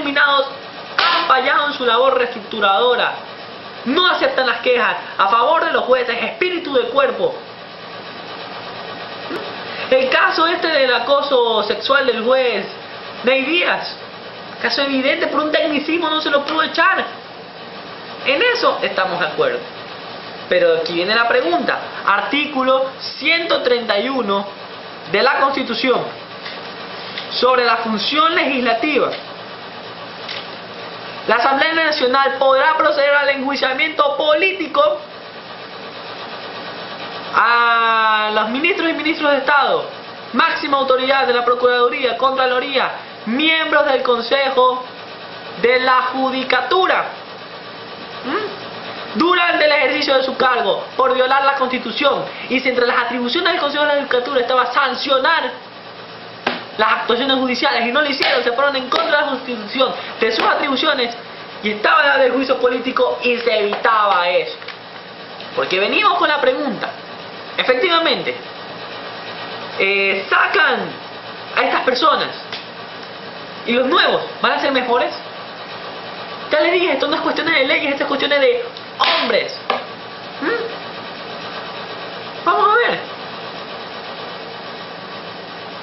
eliminados han fallado en su labor reestructuradora. No aceptan las quejas a favor de los jueces, espíritu de cuerpo. El caso del acoso sexual del juez Ney Díaz, caso evidente, por un tecnicismo no se lo pudo echar. En eso estamos de acuerdo. Pero aquí viene la pregunta. Artículo 131 de la Constitución sobre la función legislativa. La Asamblea Nacional podrá proceder al enjuiciamiento político a los ministros y ministros de Estado, máxima autoridad de la Procuraduría, Contraloría, miembros del Consejo de la Judicatura, durante el ejercicio de su cargo por violar la Constitución. Y si entre las atribuciones del Consejo de la Judicatura estaba sancionar las actuaciones judiciales y no lo hicieron, se fueron en contra de la Constitución, de sus atribuciones, y estaba en el juicio político y se evitaba eso. Porque venimos con la pregunta, efectivamente, sacan a estas personas y los nuevos van a ser mejores. Ya les dije, esto no es cuestión de leyes, esto es cuestión de hombres. Vamos a ver.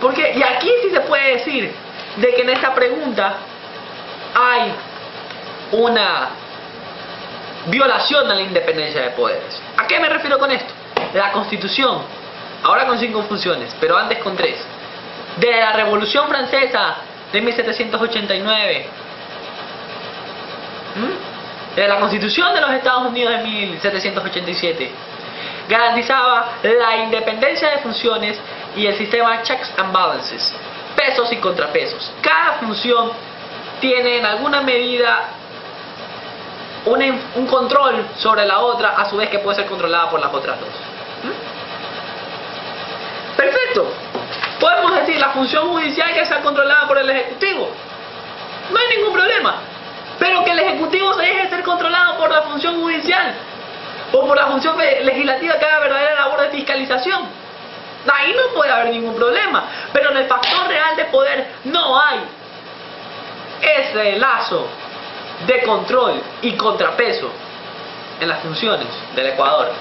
Porque, y aquí sí se puede decir de que en esta pregunta hay una violación a la independencia de poderes. ¿A qué me refiero con esto? La Constitución, ahora con 5 funciones, pero antes con 3. De la Revolución Francesa de 1789, de la Constitución de los Estados Unidos de 1787, garantizaba la independencia de funciones y el sistema checks and balances, pesos y contrapesos. Cada función tiene en alguna medida un control sobre la otra, a su vez que puede ser controlada por las otras dos. Perfecto. Podemos decir la función judicial que sea controlada por el Ejecutivo. No hay ningún problema. Pero que el Ejecutivo se deje ser controlado por la función judicial o por la función legislativa que haga verdadera labor de fiscalización. Ahí no puede haber ningún problema. Pero en el factor real de poder no hay ese lazo de control y contrapeso en las funciones del Ecuador.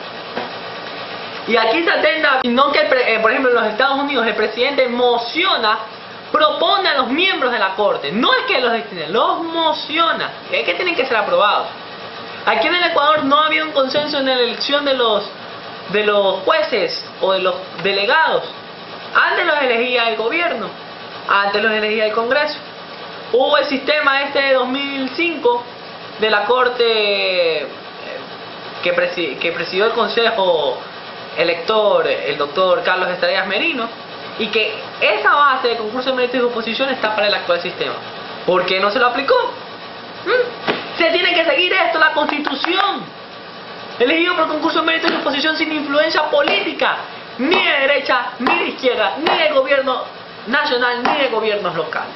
Y aquí se atenta, no que por ejemplo en los Estados Unidos el presidente propone a los miembros de la Corte, no es que los destine, los mociona, es que tienen que ser aprobados. Aquí en el Ecuador no ha habido un consenso en la elección de los jueces o de los delegados. Antes los elegía el gobierno, antes los elegía el Congreso. Hubo el sistema de 2005 de la Corte que presidió el Consejo Elector, el doctor Carlos Estrellas Merino, y que esa base de concurso de méritos y oposición está para el actual sistema. ¿Por qué no se lo aplicó? Se tiene que seguir esto, la Constitución. Elegido por concurso de méritos y oposición sin influencia política, ni de derecha, ni de izquierda, ni de gobierno nacional, ni de gobiernos locales.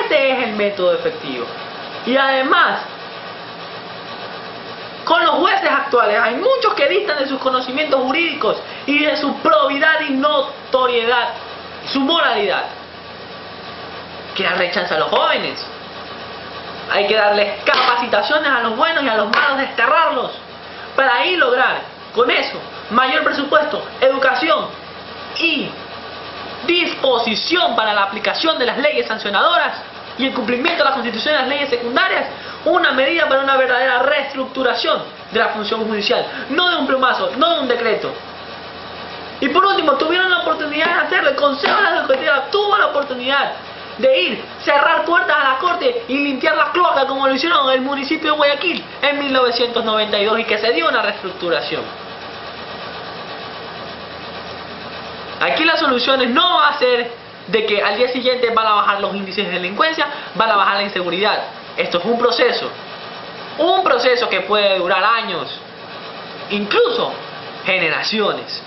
Ese es el método efectivo. Y además, con los jueces actuales hay muchos que distan de sus conocimientos jurídicos y de su probidad y notoriedad, su moralidad. Que rechaza a los jóvenes. Hay que darles capacitaciones a los buenos y a los malos, desterrarlos, para ahí lograr con eso mayor presupuesto, educación y disposición para la aplicación de las leyes sancionadoras y el cumplimiento de la Constitución y las leyes secundarias. Una medida para una verdadera reestructuración de la función judicial, no de un plumazo, no de un decreto. Y por último, tuvieron la oportunidad de hacerlo. El Consejo de la Judicatura tuvo la oportunidad de ir, cerrar puertas a la Corte y limpiar la cloaca, como lo hicieron en el municipio de Guayaquil en 1992, y que se dio una reestructuración. Aquí las soluciones no va a ser de que al día siguiente van a bajar los índices de delincuencia, van a bajar la inseguridad. Esto es un proceso que puede durar años, incluso generaciones,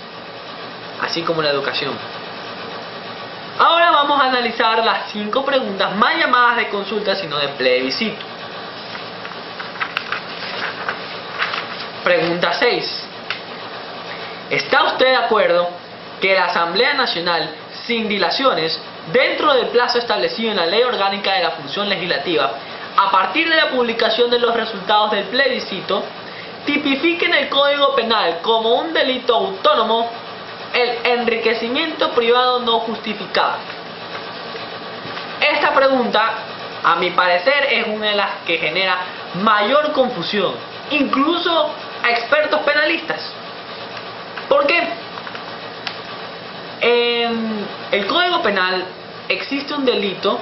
así como la educación. Ahora vamos a analizar las 5 preguntas más llamadas de consulta, sino de plebiscito. Pregunta 6. ¿Está usted de acuerdo que la Asamblea Nacional, sin dilaciones, dentro del plazo establecido en la Ley Orgánica de la Función Legislativa, a partir de la publicación de los resultados del plebiscito, tipifique en el Código Penal como un delito autónomo el enriquecimiento privado no justificado. Esta pregunta, a mi parecer, es una de las que genera mayor confusión, incluso a expertos penalistas. ¿Por qué? En el Código Penal existe un delito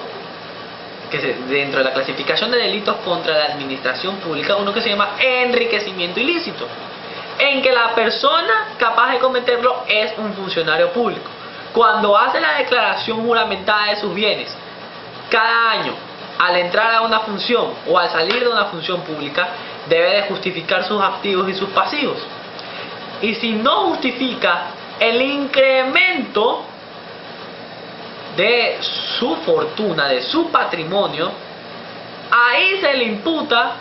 que dentro de la clasificación de delitos contra la administración pública, uno que se llama enriquecimiento ilícito, en que la persona capaz de cometerlo es un funcionario público. Cuando hace la declaración juramentada de sus bienes cada año, al entrar a una función o al salir de una función pública, debe de justificar sus activos y sus pasivos. Y si no justifica el incremento de su fortuna, de su patrimonio, ahí se le imputa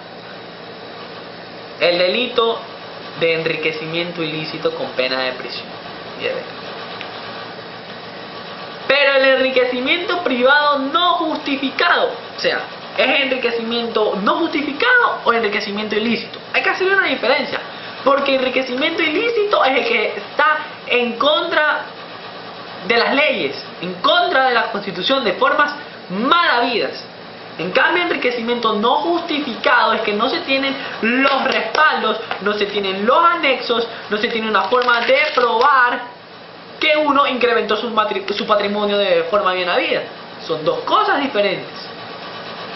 el delito de enriquecimiento ilícito con pena de prisión y de venta. Pero el enriquecimiento privado no justificado, o sea, ¿es enriquecimiento no justificado o enriquecimiento ilícito? Hay que hacer una diferencia, porque enriquecimiento ilícito es el que está en contra de las leyes, en contra de la Constitución, de formas mal habidas. En cambio, enriquecimiento no justificado es que no se tienen los respaldos, no se tienen los anexos, no se tiene una forma de probar que uno incrementó su patrimonio de forma bien habida. Son dos cosas diferentes.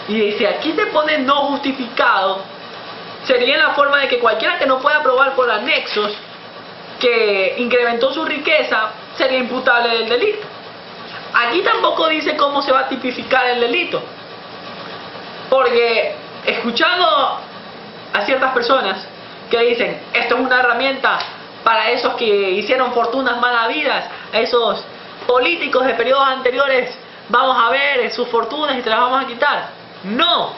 Y si aquí se pone no justificado, sería la forma de que cualquiera que no pueda probar por anexos que incrementó su riqueza sería imputable del delito. Aquí tampoco dice cómo se va a tipificar el delito, porque escuchando a ciertas personas que dicen esto es una herramienta para esos que hicieron fortunas mal habidas, a esos políticos de periodos anteriores, vamos a ver sus fortunas y te las vamos a quitar. No,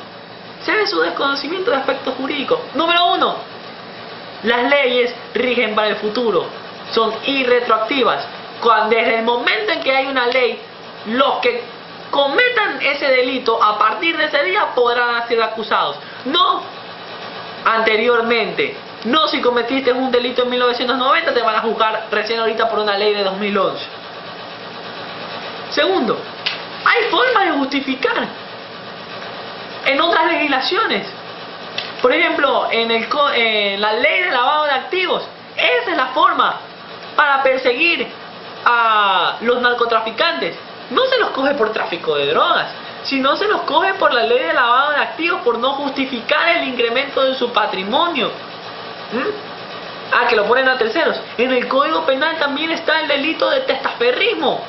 se ve su desconocimiento de aspectos jurídicos. Número uno, las leyes rigen para el futuro, son irretroactivas. Desde el momento en que hay una ley, los que cometan ese delito a partir de ese día podrán ser acusados. No anteriormente. No si cometiste un delito en 1990 te van a juzgar recién ahorita por una ley de 2011. Segundo, hay formas de justificar en otras legislaciones. Por ejemplo, en la ley de lavado de activos, esa es la forma para perseguir a los narcotraficantes. No se los coge por tráfico de drogas, sino se los coge por la ley de lavado de activos, por no justificar el incremento de su patrimonio. Que lo ponen a terceros. En el Código Penal también está el delito de testaferrismo,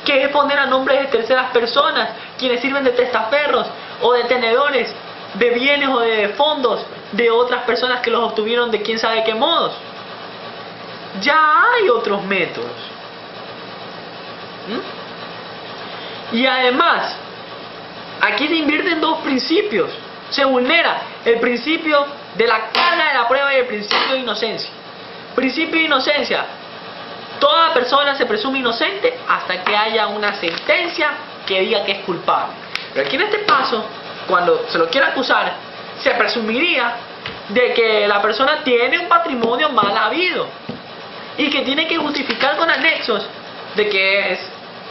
que es poner a nombre de terceras personas quienes sirven de testaferros o de tenedores de bienes o de fondos de otras personas que los obtuvieron de quién sabe qué modos. Ya hay otros métodos. Y además, aquí se invierten dos principios. Se vulnera el principio de la carga de la prueba y el principio de inocencia. Principio de inocencia: toda persona se presume inocente hasta que haya una sentencia que diga que es culpable. Pero aquí en este paso, cuando se lo quiere acusar, se presumiría de que la persona tiene un patrimonio mal habido y que tiene que justificar con anexos de que es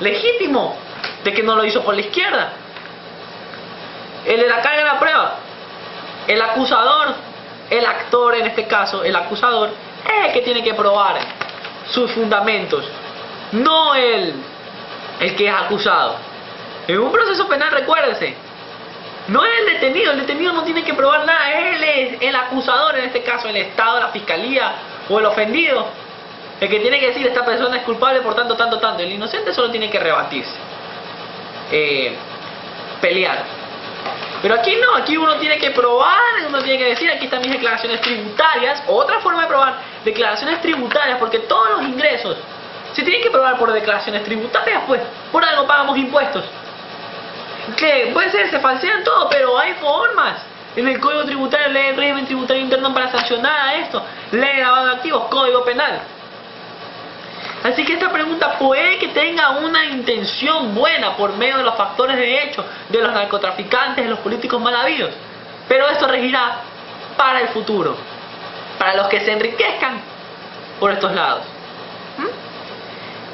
legítimo, de que no lo hizo por la izquierda. El de la carga de la prueba, el acusador, el actor en este caso, el acusador, es el que tiene que probar sus fundamentos, no el que es acusado. En un proceso penal, recuérdese, no es el detenido no tiene que probar nada, él es el acusador, en este caso el Estado, la Fiscalía o el ofendido, el que tiene que decir esta persona es culpable por tanto. El inocente solo tiene que rebatirse, pelear. Pero aquí no, aquí uno tiene que probar, uno tiene que decir, aquí están mis declaraciones tributarias. Otra forma de probar, declaraciones tributarias, porque todos los ingresos se tienen que probar por declaraciones tributarias, pues, por algo pagamos impuestos. Que puede ser, se falsean todo, pero hay formas. En el Código Tributario, ley del régimen tributario interno para sancionar a esto, ley de lavado de activos, Código Penal. Así que esta pregunta puede que tenga una intención buena por medio de los factores de hecho, de los narcotraficantes, de los políticos mal habidos. Pero esto regirá para el futuro, para los que se enriquezcan por estos lados.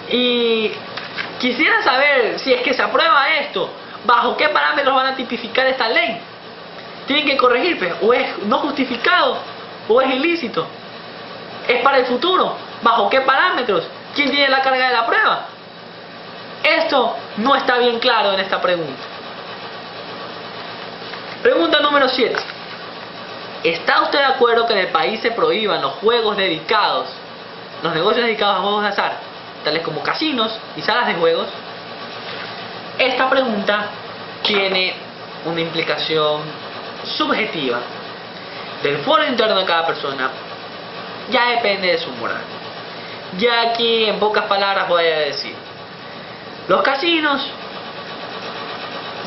Y quisiera saber si es que se aprueba esto, bajo qué parámetros van a tipificar esta ley. Tienen que corregir, pues, o es no justificado o es ilícito. Es para el futuro, bajo qué parámetros, quién tiene la carga de la prueba. Esto no está bien claro en esta pregunta. Pregunta número 7. ¿Está usted de acuerdo que en el país se prohíban los juegos dedicados, los negocios dedicados a juegos de azar, tales como casinos y salas de juegos? Esta pregunta tiene una implicación subjetiva del foro interno de cada persona. Ya depende de su moral. Ya aquí en pocas palabras voy a decir, los casinos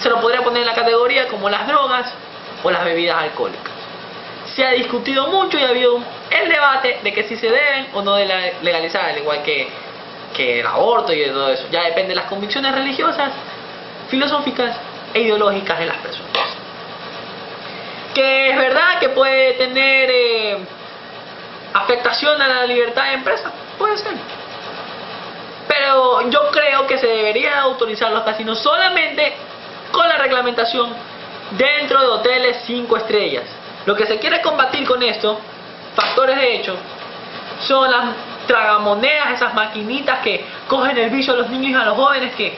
se lo podría poner en la categoría como las drogas o las bebidas alcohólicas. Se ha discutido mucho y ha habido el debate de que si se deben o no de legalizar, al igual que el aborto y de todo eso. Ya depende de las convicciones religiosas, filosóficas e ideológicas de las personas. Que es verdad que puede tener afectación a la libertad de empresa, puede ser. Pero yo creo que se debería autorizar los casinos solamente con la reglamentación dentro de hoteles 5 estrellas. Lo que se quiere combatir con esto, factores de hecho, son las tragamonedas, esas maquinitas que cogen el vicio a los niños y a los jóvenes, que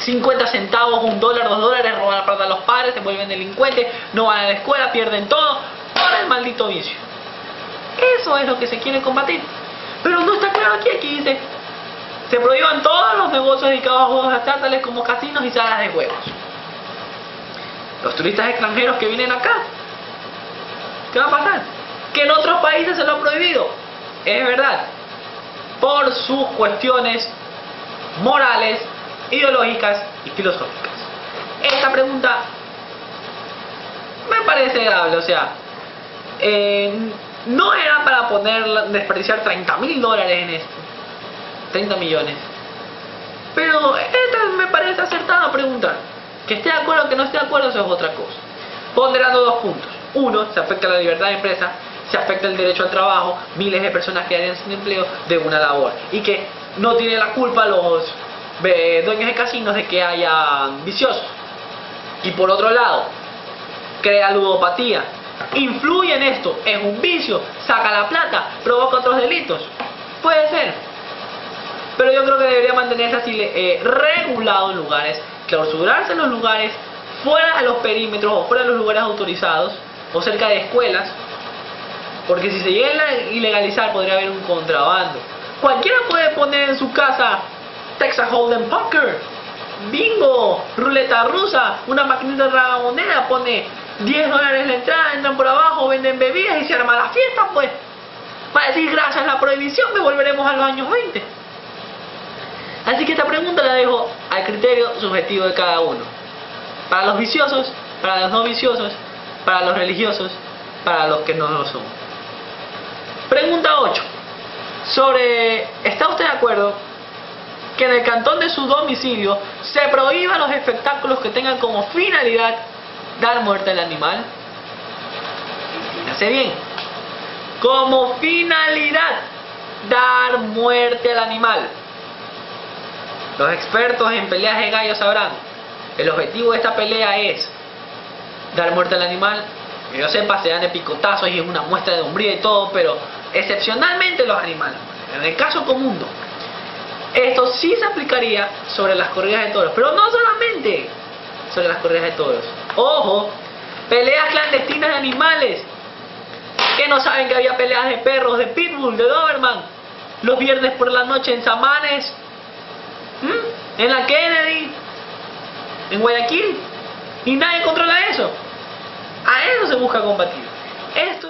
50 centavos, $1, $2, roban la plata a los padres, se vuelven delincuentes, no van a la escuela, pierden todo por el maldito vicio. Eso es lo que se quiere combatir. Pero no está claro aquí dice, se prohíban todos los negocios dedicados a juegos de azar, tales como casinos y salas de juegos. Los turistas extranjeros que vienen acá, ¿qué va a pasar? Que en otros países se lo han prohibido. Es verdad, por sus cuestiones morales, ideológicas y filosóficas. Esta pregunta me parece agradable, o sea, no era para desperdiciar $30.000 en esto, 30 millones. Pero esta me parece acertada preguntar. Que esté de acuerdo o que no esté de acuerdo, eso es otra cosa. Ponderando 2 puntos. Uno, se afecta la libertad de empresa, se afecta el derecho al trabajo, miles de personas quedarían sin empleo de una labor. Y que no tiene la culpa los dueños de casinos de que haya viciosos. Y por otro lado, crea ludopatía. Influye en esto, es un vicio, saca la plata, provoca otros delitos. Puede ser. Pero yo creo que debería mantenerse así regulado en lugares, clausurarse en los lugares, fuera de los perímetros o fuera de los lugares autorizados o cerca de escuelas, porque si se llega a ilegalizar podría haber un contrabando. Cualquiera puede poner en su casa Texas Hold'em Poker, bingo, ruleta rusa, una maquinita de tragamoneda, pone $10 la entrada, entran por abajo, venden bebidas y se arma la fiesta, pues. Va a decir, gracias a la prohibición me volveremos a los años 20. Así que esta pregunta la dejo al criterio subjetivo de cada uno. Para los viciosos, para los no viciosos, para los religiosos, para los que no lo son. Pregunta 8. ¿Está usted de acuerdo que en el cantón de su domicilio se prohíban los espectáculos que tengan como finalidad dar muerte al animal? Fíjense bien. Como finalidad dar muerte al animal. Los expertos en peleas de gallos sabrán, el objetivo de esta pelea es dar muerte al animal. Que yo sepa, se dan de picotazos y es una muestra de hombría y todo, pero excepcionalmente los animales. En el caso común no. Esto sí se aplicaría sobre las corridas de toros, pero no solamente sobre las corridas de toros. Ojo, peleas clandestinas de animales, que no saben que había peleas de perros, de pitbull, de doberman, los viernes por la noche en Samanes, en la Kennedy, en Guayaquil, y nadie controla eso. A eso se busca combatir. Esto